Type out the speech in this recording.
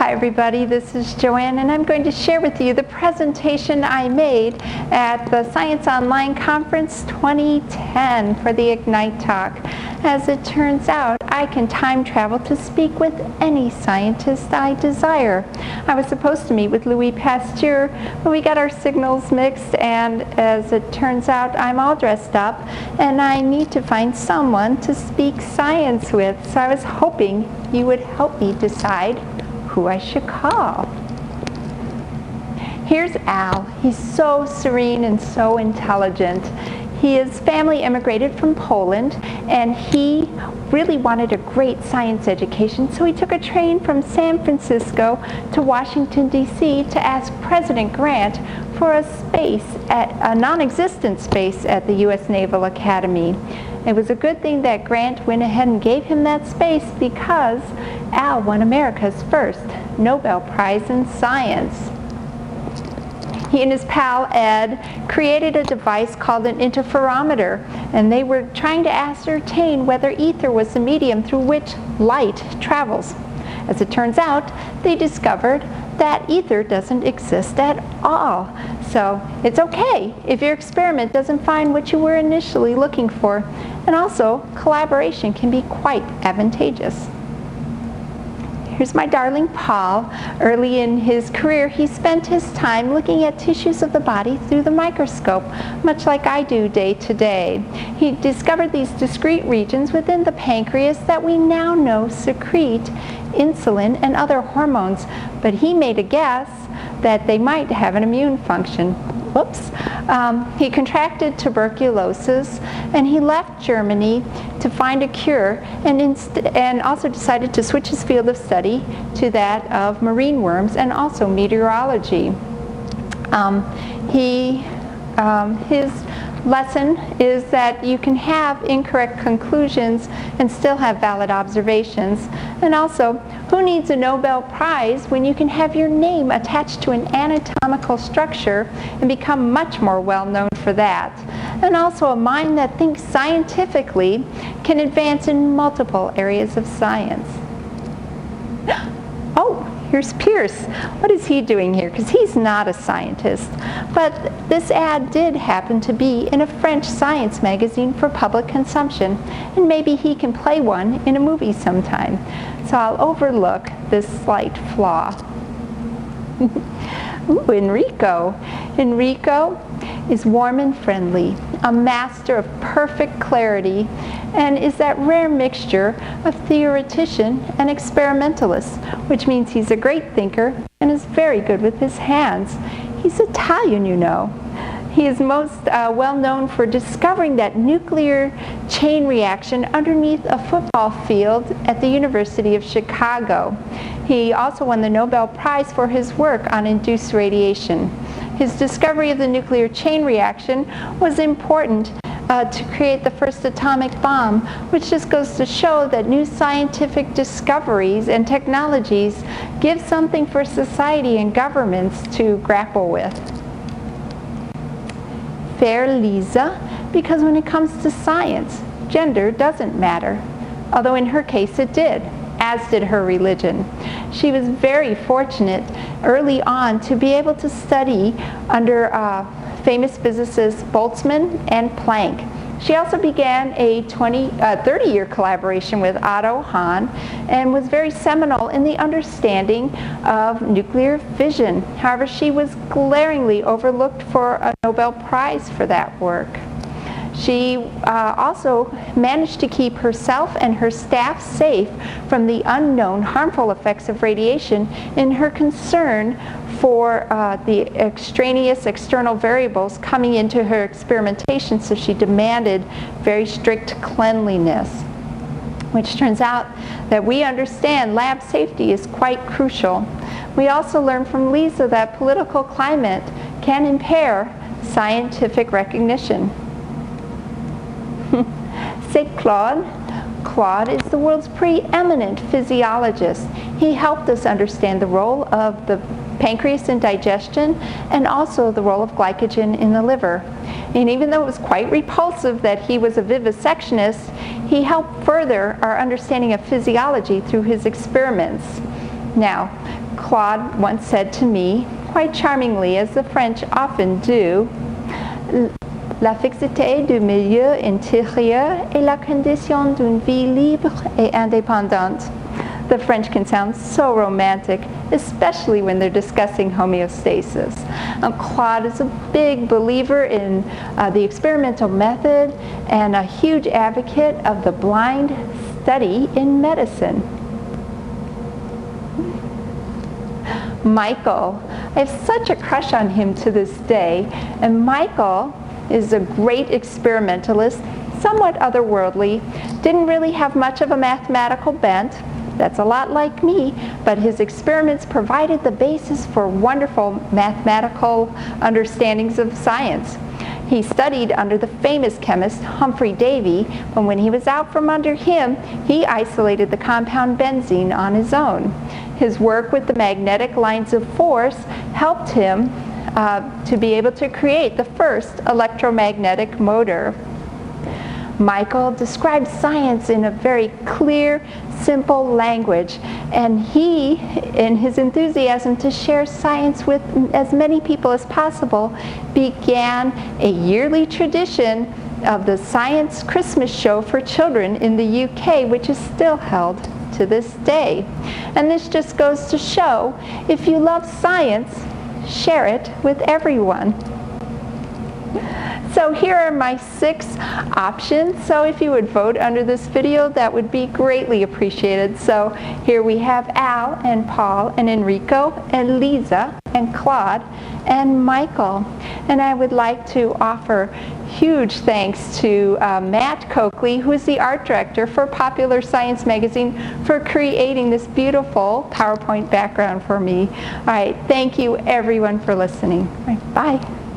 Hi everybody, this is Joanne and I'm going to share with you the presentation I made at the Science Online Conference 2010 for the Ignite Talk. As it turns out, I can time travel to speak with any scientist I desire. I was supposed to meet with Louis Pasteur, but we got our signals mixed, and as it turns out, I'm all dressed up and I need to find someone to speak science with. So I was hoping you would help me decide who I should call. Here's Al. He's so serene and so intelligent. His family immigrated from Poland, and he really wanted a great science education, so he took a train from San Francisco to Washington, D.C. to ask President Grant for a non-existent space at the U.S. Naval Academy. It was a good thing that Grant went ahead and gave him that space because Al won America's first Nobel Prize in Science. He and his pal Ed created a device called an interferometer, and they were trying to ascertain whether ether was the medium through which light travels. As it turns out, they discovered that ether doesn't exist at all. So it's okay if your experiment doesn't find what you were initially looking for. And also, collaboration can be quite advantageous. Here's my darling Paul. Early in his career, he spent his time looking at tissues of the body through the microscope, much like I do day to day. He discovered these discrete regions within the pancreas that we now know secrete insulin and other hormones, but he made a guess that they might have an immune function. Whoops. He contracted tuberculosis, and he left Germany to find a cure, and also decided to switch his field of study to that of marine worms and also meteorology. His lesson is that you can have incorrect conclusions and still have valid observations. And also, who needs a Nobel Prize when you can have your name attached to an anatomical structure and become much more well known for that? And also, a mind that thinks scientifically can advance in multiple areas of science. Oh, here's Pierce. What is he doing here? Because he's not a scientist. But this ad did happen to be in a French science magazine for public consumption, and maybe he can play one in a movie sometime. So I'll overlook this slight flaw. Ooh, Enrico. Enrico is warm and friendly, a master of perfect clarity, and is that rare mixture of theoretician and experimentalist, which means he's a great thinker and is very good with his hands. He's Italian, you know. He is most well known for discovering that nuclear chain reaction underneath a football field at the University of Chicago. He also won the Nobel Prize for his work on induced radiation. His discovery of the nuclear chain reaction was important to create the first atomic bomb, which just goes to show that new scientific discoveries and technologies give something for society and governments to grapple with. Fair Lisa, because when it comes to science, gender doesn't matter, although in her case it did, as did her religion. She was very fortunate early on to be able to study under famous physicists Boltzmann and Planck. She also began a 30-year collaboration with Otto Hahn and was very seminal in the understanding of nuclear fission. However, she was glaringly overlooked for a Nobel Prize for that work. She also managed to keep herself and her staff safe from the unknown harmful effects of radiation in her concern for the extraneous external variables coming into her experimentation, so she demanded very strict cleanliness, which turns out that we understand lab safety is quite crucial. We also learned from Lisa that political climate can impair scientific recognition. C'est Claude. Claude is the world's preeminent physiologist. He helped us understand the role of the pancreas in digestion and also the role of glycogen in the liver. And even though it was quite repulsive that he was a vivisectionist, he helped further our understanding of physiology through his experiments. Now, Claude once said to me, quite charmingly, as the French often do, la fixité du milieu intérieur est la condition d'une vie libre et indépendante. The French can sound so romantic, especially when they're discussing homeostasis. Claude is a big believer in the experimental method and a huge advocate of the blind study in medicine. Michael, I have such a crush on him to this day, and Michael is a great experimentalist, somewhat otherworldly, didn't really have much of a mathematical bent. That's a lot like me, but his experiments provided the basis for wonderful mathematical understandings of science. He studied under the famous chemist Humphrey Davy, and when he was out from under him, he isolated the compound benzene on his own. His work with the magnetic lines of force helped him to be able to create the first electromagnetic motor. Michael describes science in a very clear, simple language, and he, in his enthusiasm to share science with as many people as possible, began a yearly tradition of the Science Christmas Show for children in the UK, which is still held to this day. And this just goes to show, if you love science, share it with everyone. So here are my 6 options. So if you would vote under this video, that would be greatly appreciated. So here we have Al and Paul and Enrico and Lisa and Claude and Michael. And I would like to offer huge thanks to Matt Coakley, who is the art director for Popular Science Magazine, for creating this beautiful PowerPoint background for me. All right, thank you everyone for listening. All right, bye.